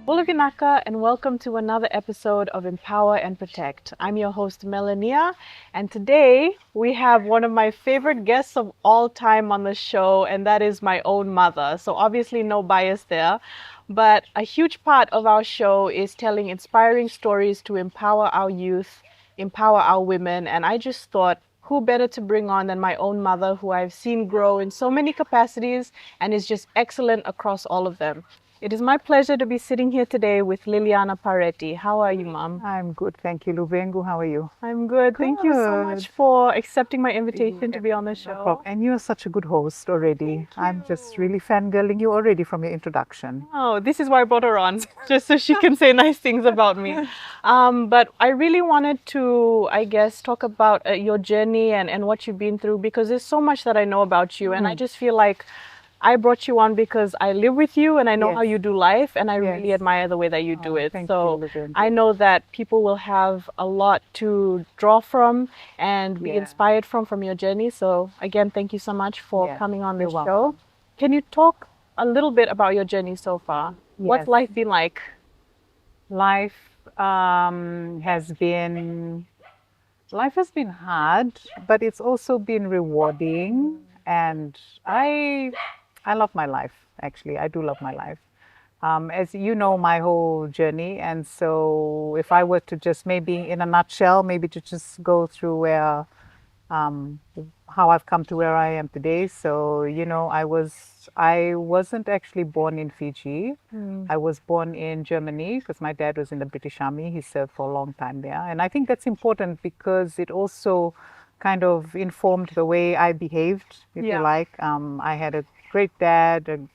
Bulavinaka, and welcome to another episode of Empower and Protect. I'm your host, Melania, and today we have one of my favorite guests of all time on the show, and that is my own mother. So, obviously, no bias there, but a huge part of our show is telling inspiring stories to empower our youth, empower our women, and I just thought, who better to bring on than my own mother, who I've seen grow in so many capacities and is just excellent across all of them. It is my pleasure to be sitting here today with Liliana Pareti. How are you, Mom? I'm good, thank you, Lubengu. How are you? I'm good. Thank you so much for accepting my invitation to be on the No show. problem. And you're such a good host already. I'm just really fangirling you already from your introduction. Oh, this is why I brought her on, just so she can say nice things about me. But I really wanted to, I guess, talk about your journey and what you've been through because there's so much that I know about you. And I just feel like I brought you on because I live with you and I know how Yes. you do life and I really Yes. admire the way that you do Oh, it. thank So you, Lubengu. I know that people will have a lot to draw from and be Yeah. inspired from your journey. So again, thank you so much for Yeah, coming on the you're show. welcome. Can you talk a little bit about your journey so far? What's Yes. life been like? Life has been hard, but it's also been rewarding, and I love my life. Actually, I do love my life. As you know, my whole journey, and so if I were to just maybe in a nutshell, maybe to just go through um, how I've come to where I am today. So, I wasn't actually born in Fiji. I was born in Germany because my dad was in the British Army. He served for a long time there. And I think that's important because it also kind of informed the way I behaved, if you Yeah. like. I had a great dad,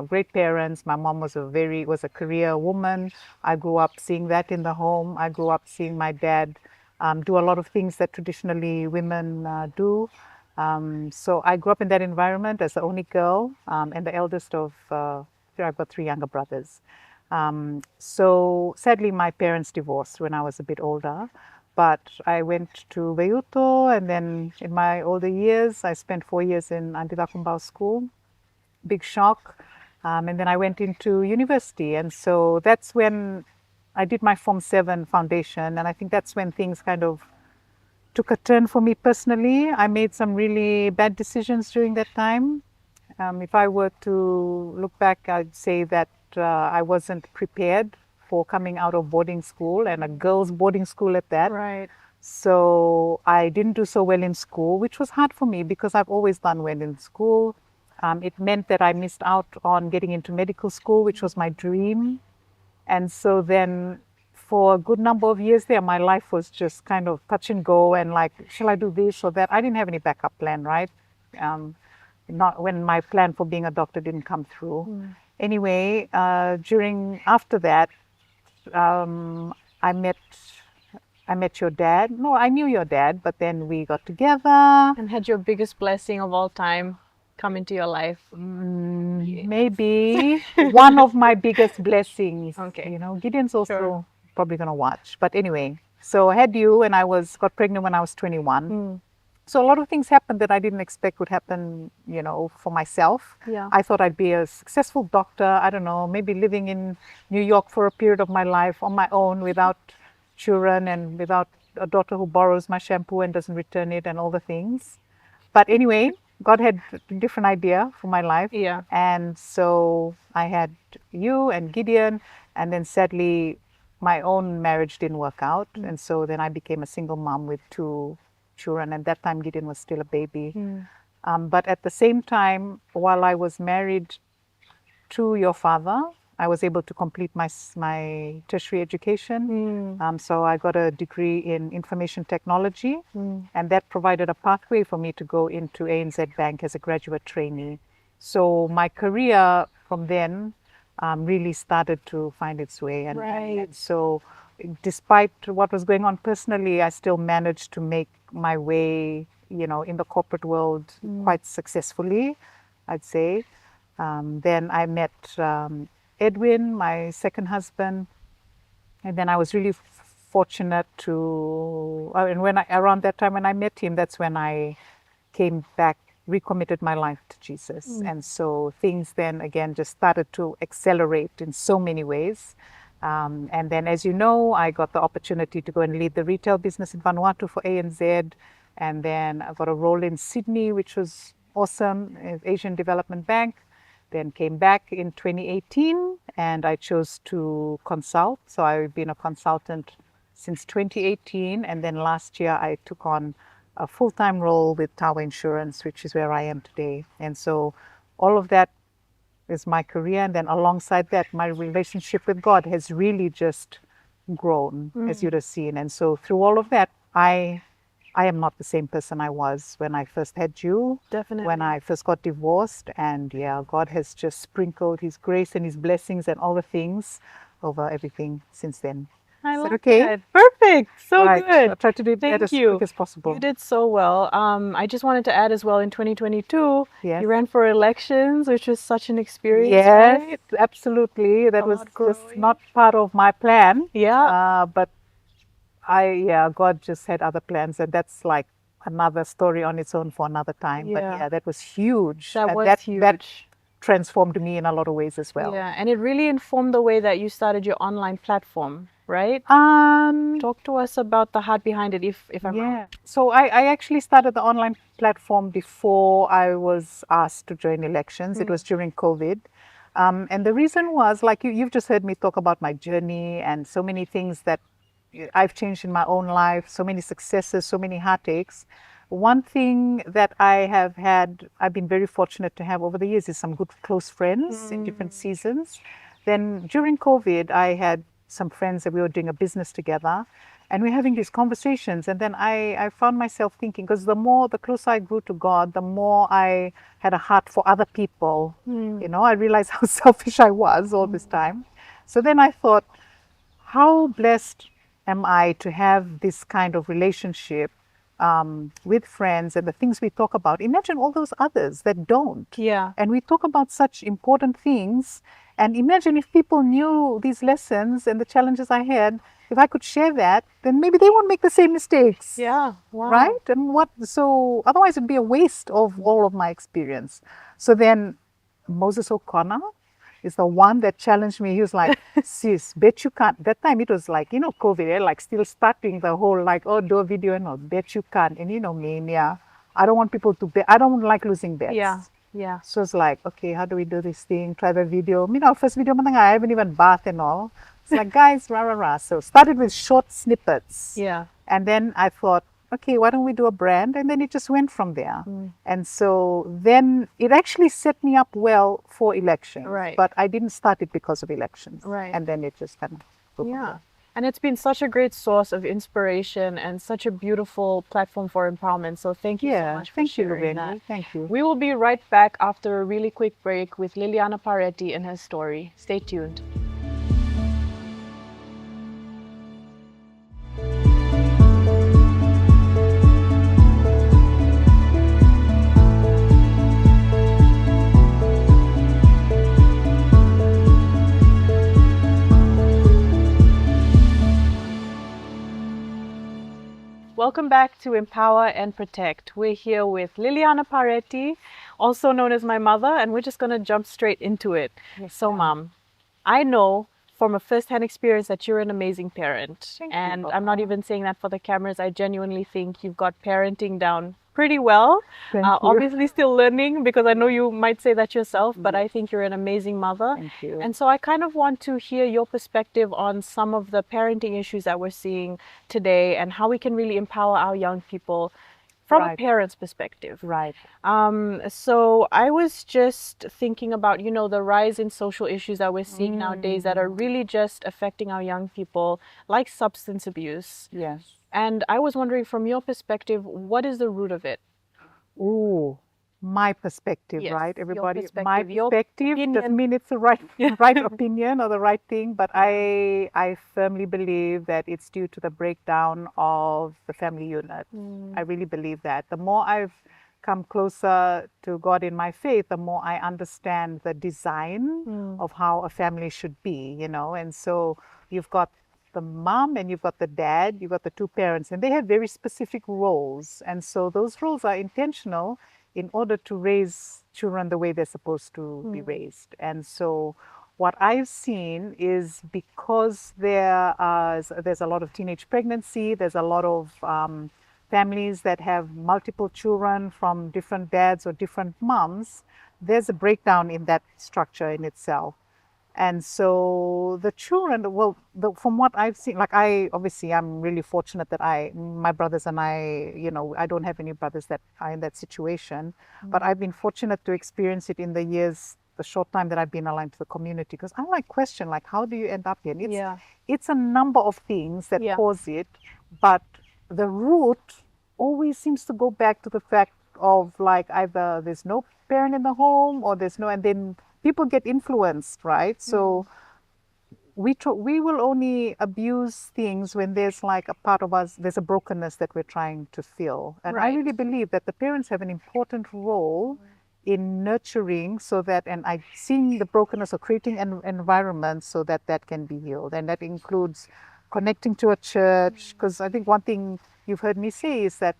great parents. My mom was a career woman. I grew up seeing that in the home. I grew up seeing my dad do a lot of things that traditionally women do. So I grew up in that environment as the only girl and the eldest of, I've got three younger brothers. So sadly, my parents divorced when I was a bit older. But I went to Veuto, and then in my older years, I spent 4 years in Antilakumbao school. Big shock. And then I went into university. And so that's when I did my Form 7 foundation. And I think that's when things kind of took a turn for me personally. I made some really bad decisions during that time. If I were to look back, I'd say that I wasn't prepared for coming out of boarding school and a girls' boarding school at that. Right. So I didn't do so well in school, which was hard for me because I've always done well in school. It meant that I missed out on getting into medical school, which was my dream. And so then for a good number of years there, my life was just kind of touch and go and like, shall I do this or that? I didn't have any backup plan, right? Not when my plan for being a doctor didn't come through. Anyway, after that, um, I met I met your dad. No, I knew your dad, but then we got together. And had your biggest blessing of all time come into your life? Maybe one of my biggest blessings. Okay. Gideon's also Sure. probably gonna watch. But anyway, so I had you, and I got pregnant when I was 21. So a lot of things happened that I didn't expect would happen, for myself. Yeah. I thought I'd be a successful doctor. I don't know, maybe living in New York for a period of my life on my own without children and without a daughter who borrows my shampoo and doesn't return it and all the things. But anyway, God had a different idea for my life. Yeah. And so I had you and Gideon, and then sadly, my own marriage didn't work out. And so then I became a single mom with two children. And that time, Gideon was still a baby. But at the same time, while I was married to your father, I was able to complete my tertiary education. So I got a degree in information technology, and that provided a pathway for me to go into ANZ Bank as a graduate trainee. So my career from then really started to find its way. And so despite what was going on personally, I still managed to make my way, in the corporate world quite successfully, I'd say. Then I met Edwin, my second husband, and then I was really fortunate to. And around that time when I met him, that's when I came back recommitted my life to Jesus. And so things then again just started to accelerate in so many ways. And then, as you know, I got the opportunity to go and lead the retail business in Vanuatu for ANZ. And then I got a role in Sydney, which was awesome, Asian Development Bank. Then came back in 2018 and I chose to consult. So I've been a consultant since 2018. And then last year I took on a full-time role with Tower Insurance, which is where I am today. And so all of that is my career. And then alongside that, my relationship with God has really just grown, as you'd have seen. And so through all of that, I am not the same person I was when I first had you. Definitely. When I first got divorced. And yeah, God has just sprinkled His grace and His blessings and all the things over everything since then. I Is love that okay? that. Perfect. So Right. good. I'll try to do Thank that as you. quick as possible. You did so well. I just wanted to add as well, in 2022, Yes. you ran for elections, which was such an experience, Yes, right? absolutely. That A was lot just growing. not part of my plan. Yeah. But God just had other plans, and that's like another story on its own for another time. But Yeah. yeah, that was huge. That And was that huge. transformed me in a lot of ways as well. Yeah, and it really informed the way that you started your online platform, right? Talk to us about the heart behind it, if I'm wrong. Yeah. So I actually started the online platform before I was asked to join elections. It was during COVID. And the reason was, like you've just heard me talk about my journey and so many things that I've changed in my own life, so many successes, so many heartaches. One thing that I've been very fortunate to have over the years is some good close friends in different seasons. Then during COVID, I had some friends that we were doing a business together and we were having these conversations. And then I found myself thinking, because the closer I grew to God, the more I had a heart for other people. You know, I realized how selfish I was all this time. So then I thought, how blessed am I to have this kind of relationship with friends and the things we talk about? Imagine all those others that don't. Yeah. And we talk about such important things. And imagine if people knew these lessons and the challenges I had, if I could share that, then maybe they won't make the same mistakes. Yeah. Wow. Right? And so otherwise it'd be a waste of all of my experience. So then Moses O'Connor is the one that challenged me. He was like, sis, bet you can't. That time it was like, you know, COVID, like still starting the whole like, oh, do a video and all, bet you can't. And you know, mania. I don't want people to bet. I don't like losing bets. Yeah. Yeah. So it's like, okay, how do we do this thing? Try the video. You know, first video, I haven't even bathed and all. It's like, guys, rah, rah, rah. So started with short snippets. Yeah. And then I thought, okay, why don't we do a brand? And then it just went from there. And so then it actually set me up well for elections. Right. But I didn't start it because of elections. Right. And then it just kind of grew from Yeah. there. And it's been such a great source of inspiration and such a beautiful platform for empowerment. So thank you so much for thank you, sharing Luveni. that. Thank you. We will be right back after a really quick break with Liliana Pareti and her story. Stay tuned. Welcome back to Empower and Protect. We're here with Liliana Pareti, also known as my mother, and we're just going to jump straight into it. So, Mom, I know from a first-hand experience that you're an amazing parent. Thank you, And Papa. I'm not even saying that for the cameras. I genuinely think you've got parenting down pretty well. Thank you. Obviously still learning, because I know you might say that yourself, but I think you're an amazing mother. Thank you. And so I kind of want to hear your perspective on some of the parenting issues that we're seeing today and how we can really empower our young people from a Right. parent's perspective. Right. So I was just thinking about, you know, the rise in social issues that we're seeing nowadays that are really just affecting our young people, like substance abuse. Yes. And I was wondering, from your perspective, what is the root of it? Ooh, my perspective, Yes, right? your Everybody, perspective, my your perspective opinion. doesn't mean it's the right opinion or the right thing, but I firmly believe that it's due to the breakdown of the family unit. I really believe that. The more I've come closer to God in my faith, the more I understand the design of how a family should be, you know. And so you've got the mom and you've got the dad, you've got the two parents, and they have very specific roles. And so those roles are intentional in order to raise children the way they're supposed to be raised. And so what I've seen is because there's a lot of teenage pregnancy, there's a lot of families that have multiple children from different dads or different moms, there's a breakdown in that structure in itself. And so the children, well, from what I've seen, like I'm really fortunate that my brothers and I, I don't have any brothers that are in that situation, but I've been fortunate to experience it in the short time that I've been aligned to the community. Because I question, like, how do you end up here? And it's a number of things that cause it, but the root always seems to go back to the fact of, like, either there's no parent in the home or and then people get influenced, right? So we will only abuse things when there's like a part of us, there's a brokenness that we're trying to fill. And I really believe that the parents have an important role in nurturing and seeing the brokenness or creating an environment so that can be healed. And that includes connecting to a church, because I think one thing you've heard me say is that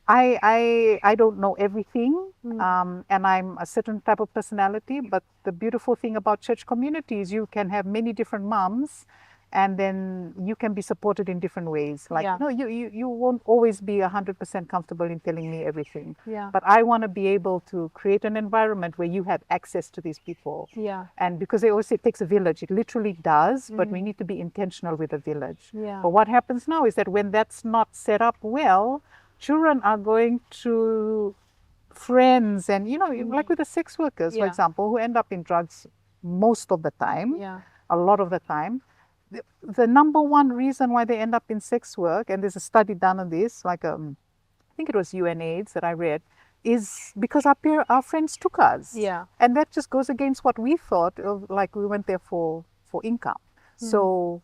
I don't know everything, and I'm a certain type of personality, but the beautiful thing about church communities, you can have many different moms, and then you can be supported in different ways. Like, no, you won't always be 100% comfortable in telling me everything. But I want to be able to create an environment where you have access to these people. And because they always say it takes a village, it literally does, but we need to be intentional with a village. But what happens now is that when that's not set up well, children are going to friends and, like with the sex workers, for example, who end up in drugs most of the time, a lot of the time. The number one reason why they end up in sex work, and there's a study done on this, like I think it was UNAIDS that I read, is because our friends took us. And that just goes against what we thought of, like we went there for income. So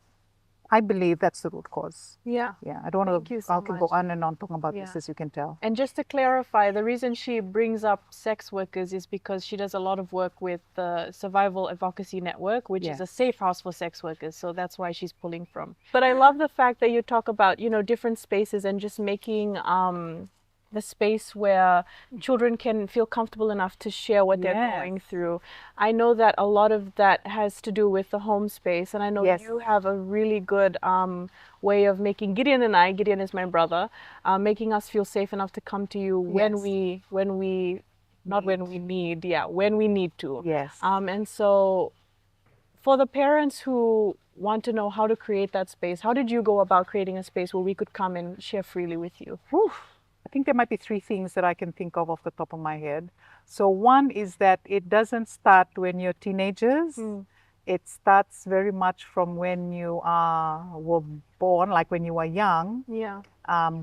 I believe that's the root cause. I don't want to go on and on talking about this, as you can tell. And just to clarify, the reason she brings up sex workers is because she does a lot of work with the Survival Advocacy Network, which is a safe house for sex workers. So that's why she's pulling from. But I love the fact that you talk about, different spaces and just making the space where children can feel comfortable enough to share what they're going through. I know that a lot of that has to do with the home space, and I know you have a really good way of making Gideon is my brother, making us feel safe enough to come to you when we need to. And so for the parents who want to know how to create that space, how did you go about creating a space where we could come and share freely with you? I think there might be three things that I can think of off the top of my head. So one is that it doesn't start when you're teenagers. It starts very much from when you were born, like when you were young.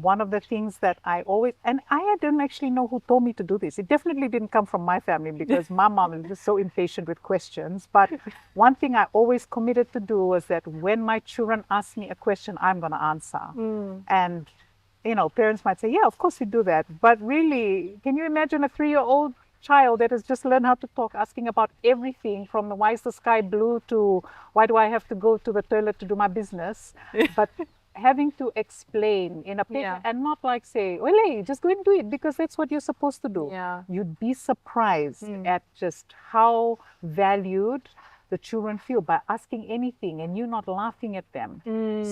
One of the things that I always, and I didn't actually know who told me to do this. It definitely didn't come from my family because my mom is just so impatient with questions. But one thing I always committed to do was that when my children ask me a question, I'm going to answer. And parents might say, yeah, of course we do that. But really, can you imagine a 3-year-old child that has just learned how to talk, asking about everything from why is the sky blue to why do I have to go to the toilet to do my business? But having to explain in a paper and not like say, well, hey, just go and do it because that's what you're supposed to do. You'd be surprised at just how valued the children feel by asking anything and you not laughing at them.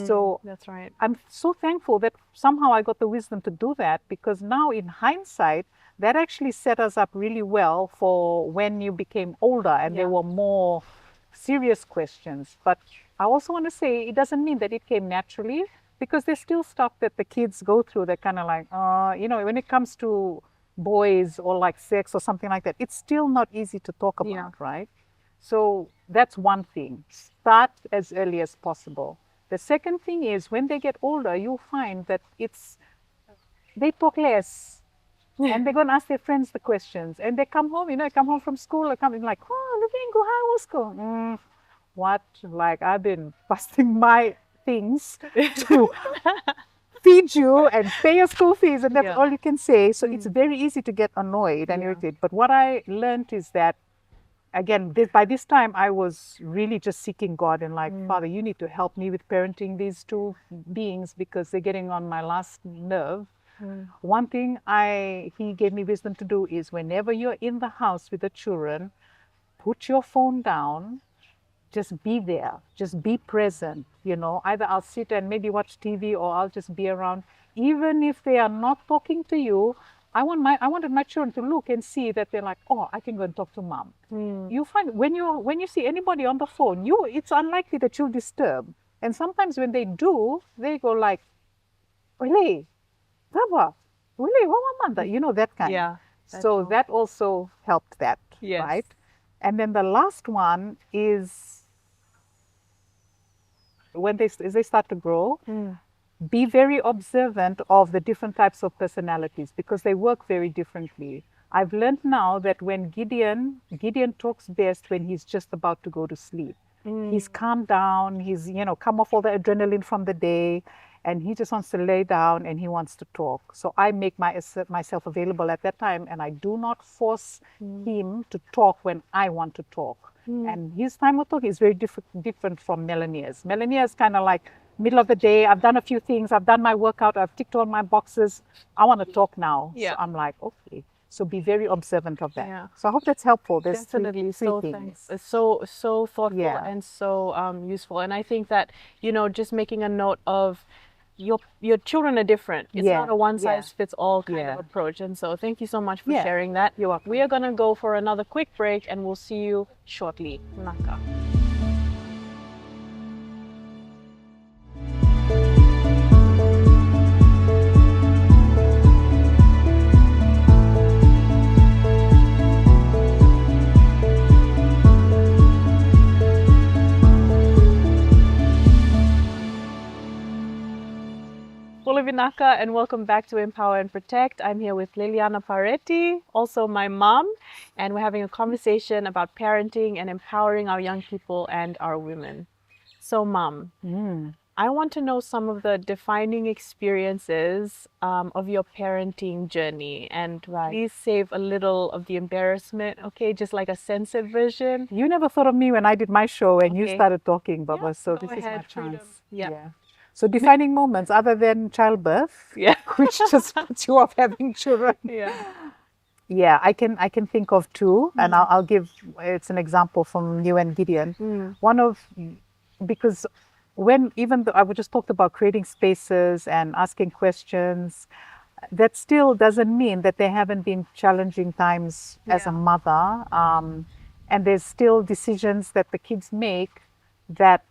So that's right. I'm so thankful that somehow I got the wisdom to do that, because now in hindsight, that actually set us up really well for when you became older and there were more serious questions. But I also want to say it doesn't mean that it came naturally, because there's still stuff that the kids go through that kind of like, when it comes to boys or like sex or something like that, it's still not easy to talk about, right? So that's one thing. Start as early as possible. The second thing is when they get older, you'll find that they talk less and they're going to ask their friends the questions, and they come home, come home from school, or come like, oh, Luvingo, how was school? What? Like, I've been busting my things to feed you and pay your school fees, and that's all you can say. So it's very easy to get annoyed and irritated. But what I learned is that, again, by this time, I was really just seeking God and like, Father, you need to help me with parenting these two beings because they're getting on my last nerve. One thing he gave me wisdom to do is whenever you're in the house with the children, put your phone down, just be there, just be present. Either I'll sit and maybe watch TV or I'll just be around. Even if they are not talking to you, I wanted my children to look and see that they're like, oh, I can go and talk to mom. You find when you see anybody on the phone, it's unlikely that you'll disturb. And sometimes when they do, they go like, Wele, Baba, Wele, Mama, that kind. Yeah. So that also helped that, Yes. right? And then the last one is when as they start to grow, be very observant of the different types of personalities because they work very differently. I've learned now that when Gideon talks best when he's just about to go to sleep. He's calmed down, he's, come off all the adrenaline from the day, and he just wants to lay down and he wants to talk. So I make myself available at that time, and I do not force him to talk when I want to talk. And his time of talk is very different from Melania's. Melania's kind of like middle of the day, I've done a few things, I've done my workout, I've ticked all my boxes, I want to talk now. Yeah. So I'm like, okay. So be very observant of that. Yeah. So I hope that's helpful. There's Definitely. three So things. thanks. It's so thoughtful Yeah. and so useful. And I think that, just making a note of your children are different. It's Yeah. not a one size fits all kind Yeah. of approach. And so thank you so much for Yeah. sharing that. You're welcome. We are going to go for another quick break and we'll see you shortly. Naka. Vinaka, and welcome back to Empower and Protect. I'm here with Liliana Pareti, also my mom, and we're having a conversation about parenting and empowering our young people and our women. So, Mom, I want to know some of the defining experiences of your parenting journey, and please save a little of the embarrassment, okay? Just like a censored version. You never thought of me when I did my show and you Okay. started talking, Baba, Yeah, so go this is my ahead, freedom. chance. Yeah. So defining moments other than childbirth, Yeah. which just puts you off having children. Yeah. Yeah, I can think of two, and I'll give it's an example from you and Gideon. Because even though I just talked about creating spaces and asking questions, that still doesn't mean that there haven't been challenging times as a mother, and there's still decisions that the kids make that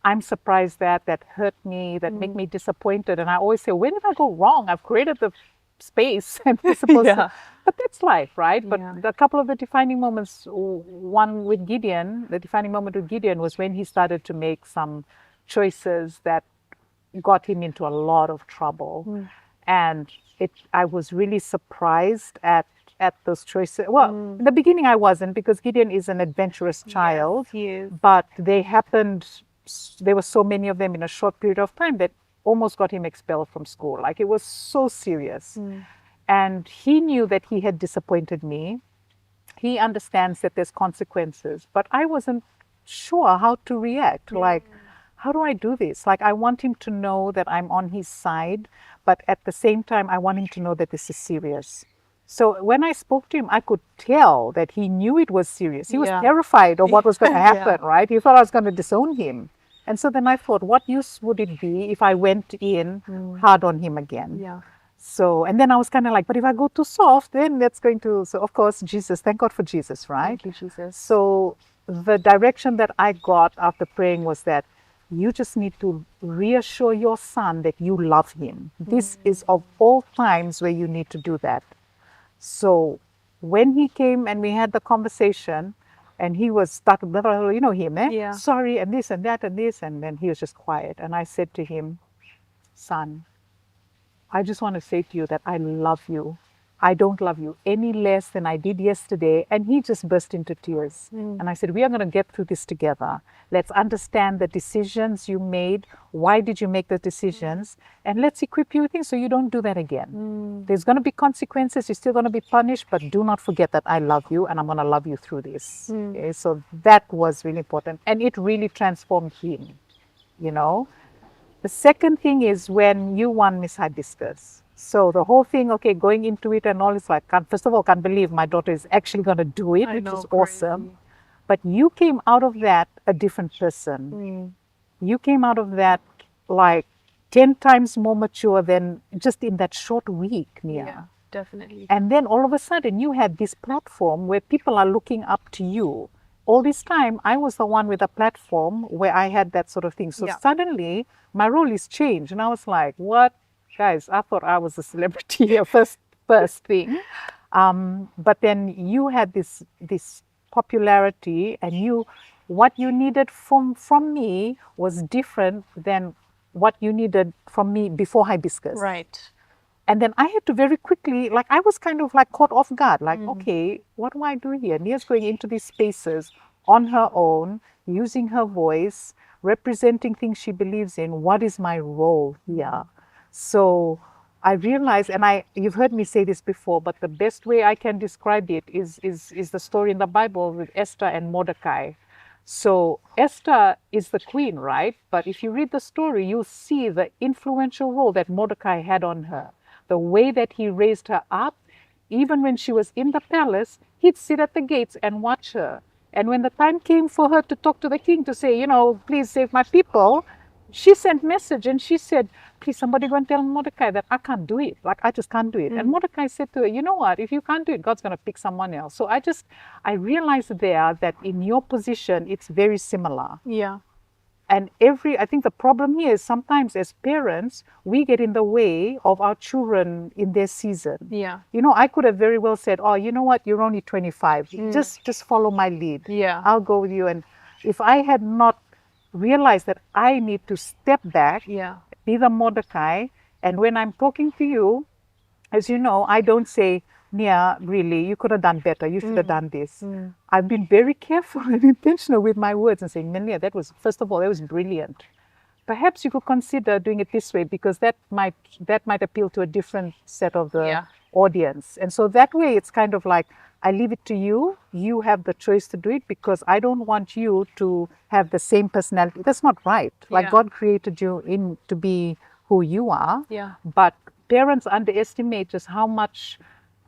I'm surprised that hurt me, that make me disappointed. And I always say, where did I go wrong? I've created the space and we're supposed to, but that's life, right? But a couple of the defining moments, one with Gideon, the defining moment with Gideon was when he started to make some choices that got him into a lot of trouble. And I was really surprised at those choices. Well, in the beginning I wasn't, because Gideon is an adventurous child. Yes, he is. But there were so many of them in a short period of time that almost got him expelled from school. Like, it was so serious. And he knew that he had disappointed me. He understands that there's consequences, but I wasn't sure how to react. Like, how do I do this? Like, I want him to know that I'm on his side, but at the same time, I want him to know that this is serious. So when I spoke to him, I could tell that he knew it was serious. He was terrified of what was going to happen, right? He thought I was going to disown him. And so then I thought, what use would it be if I went in hard on him again? Yeah. So, and then I was kind of like, but if I go too soft, then that's going to, so of course, Jesus, thank God for Jesus, right? Thank you, Jesus. So the direction that I got after praying was that you just need to reassure your son that you love him. This is of all times where you need to do that. So when he came and we had the conversation, and he was started, you know him, sorry, and this and that and this, and then he was just quiet. And I said to him, son, I just want to say to you that I love you. I don't love you any less than I did yesterday. And he just burst into tears. And I said, we are going to get through this together. Let's understand the decisions you made. Why did you make the decisions? And let's equip you with things so you don't do that again. There's going to be consequences. You're still going to be punished, but do not forget that I love you and I'm going to love you through this. Okay? So that was really important. And it really transformed him, you know. The second thing is when you won Miss Hibiscus. So the whole thing, okay, going into it and all, is like, first of all, can't believe my daughter is actually going to do it, I which know, is awesome. crazy. But you came out of that a different person. Mm, You came out of that like 10 times more mature than just in that short week, Nia. yeah, definitely. And then all of a sudden, you had this platform where people are looking up to you. All this time, I was the one with a platform where I had that sort of thing. So Yeah. suddenly, my role is changed. And I was like, what? Guys, I thought I was a celebrity here, first thing. But then you had this popularity, and what you needed from me was different than what you needed from me before hibiscus. Right. And then I had to very quickly, like, I was kind of like caught off guard, like, okay, what do I do here? Nia's going into these spaces on her own, using her voice, representing things she believes in. What is my role here? So I realized, and you've heard me say this before, but the best way I can describe it is the story in the Bible with Esther and Mordecai. So Esther is the queen, right? But if you read the story, you'll see the influential role that Mordecai had on her. The way that he raised her up, even when she was in the palace, he'd sit at the gates and watch her. And when the time came for her to talk to the king to say, please save my people, she sent message and she said, please, somebody go and tell Mordecai that I can't do it. Like, I just can't do it. And Mordecai said to her, you know what, if you can't do it, God's going to pick someone else. So I realized there that in your position, it's very similar. Yeah. And I think the problem here is sometimes as parents, we get in the way of our children in their season. Yeah. I could have very well said, oh, you know what, you're only 25. Just follow my lead. Yeah. I'll go with you. And if I had not realized that I need to step back, Yeah. be the Mordecai, and when I'm talking to you, as you know, I don't say, Nia, really, you could have done better. You should have done this. I've been very careful and intentional with my words and saying, Melania, first of all, that was brilliant. Perhaps you could consider doing it this way because that might appeal to a different set of the audience. And so that way, it's kind of like, I leave it to you. You have the choice to do it because I don't want you to have the same personality. That's not right. Like, God created you to be who you are. Yeah. But parents underestimate just how much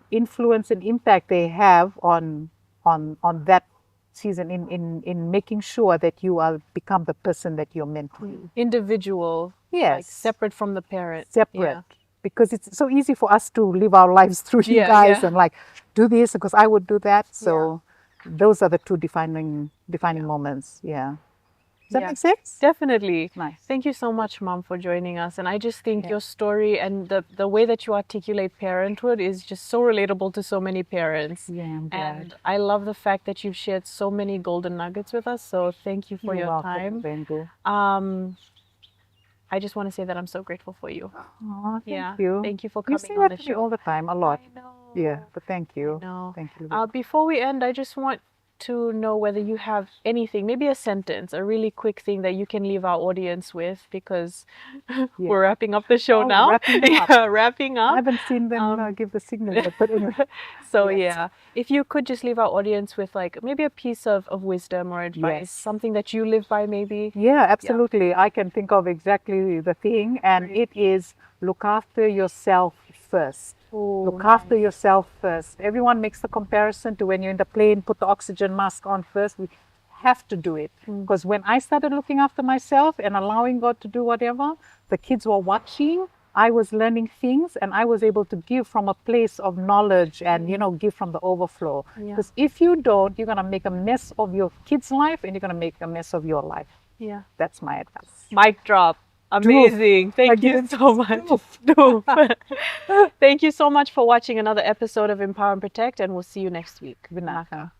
influence and impact they have on that season in making sure that you are become the person that you're meant to be. Individual. Yes. Like separate from the parent. Separate. Yeah. Because it's so easy for us to live our lives through you guys and like do this because I would do that. So those are the two defining moments. Yeah. Does that make sense? Definitely. Nice. Thank you so much, Mom, for joining us. And I just think your story and the way that you articulate parenthood is just so relatable to so many parents. Yeah, I'm glad. And I love the fact that you've shared so many golden nuggets with us. So thank you for You're your welcome, time. Bengu. I just want to say that I'm so grateful for you. Oh, thank you. Thank you for You coming say on that the to me show. all the time, a lot. I know. Yeah, but thank you. No. Thank you. Before we end, I just want to know whether you have anything, maybe a sentence, a really quick thing that you can leave our audience with because we're wrapping up the show now. Wrapping up. Wrapping up. I haven't seen them give the signal yet, but anyway. So if you could just leave our audience with like maybe a piece of wisdom or advice, something that you live by maybe. Yeah, absolutely. I can think of exactly the thing, and it is look after yourself first. Look after yourself first. Everyone makes the comparison to when you're in the plane, put the oxygen mask on first. We have to do it. Because when I started looking after myself and allowing God to do whatever, the kids were watching, I was learning things, and I was able to give from a place of knowledge and, give from the overflow. Because if you don't, you're going to make a mess of your kids' life and you're going to make a mess of your life. Yeah. That's my advice. Mic drop. Amazing. Thank you so much. Thank you so much for watching another episode of Empower and Protect, and we'll see you next week. Vinaka.